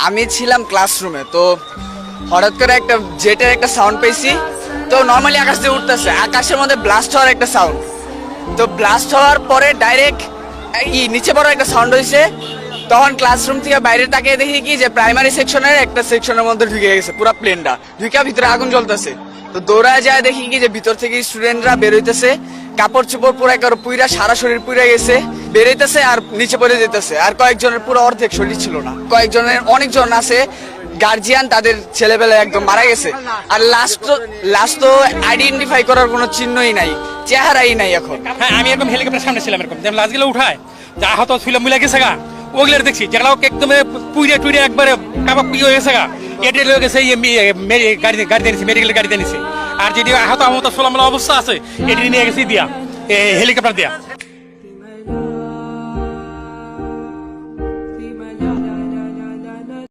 আমি ছিলাম ক্লাসরুমে, তো হঠাৎ করে একটা জেটের একটা সাউন্ড পেয়েছি। তো নর্মালি আকাশ দিয়ে উঠতেছে, আকাশের মধ্যে ব্লাস্ট হওয়ার একটা সাউন্ড। তো ব্লাস্ট হওয়ার পরে ডাইরেক্ট নিচে বড় একটা সাউন্ড হয়েছে। তখন ক্লাসরুম থেকে বাইরে তাকিয়ে দেখি কি যে প্রাইমারি সেকশনের একটা সেকশনের মধ্যে ঢুকে গেছে পুরো প্লেনটা, ঢুকে ভিতরে আগুন জ্বলতেছে। তো দৌড়ায় যায় দেখি কি যে ভিতর থেকে স্টুডেন্টরা বের হইতেছে, কাপড় চোপড় পুরো একেবারে পুইরা, সারা শরীর পুইরা গেছে, বের হইতেছে আর নিচে পড়ে যেতেছে। আর কয়েকজনের পুরো অর্ধেক শরীর ছিল না, কয়েকজনের অনেকজন আছে গার্জিয়ান, তাদের ছেলেবেলা একদম মারা গেছে। আর লাস্ট তো আইডেন্টিফাই করার কোনো চিহ্নই নাই, চেহারাই নাই এখন। হ্যাঁ, আমি এরকম হেলিকপ্টার সামনে ছিলাম, এরকম যেমন লাশগুলো উঠায় যা আহত ছিল মিলে গেছে গা, ওগুলো দেখছি যেগুলো একদম পুইরে টুইরে একবারে কাবাব হয়ে গেছে গা, এটা লয়ে গেছে গাড়িতে নিছে, মেডিকেল গাড়িতে নিছে। আর যেটি আহত সোলামলা অবস্থা আছে এটি নিয়ে গেছে দিয়া হেলিকপ্টার দিয়া।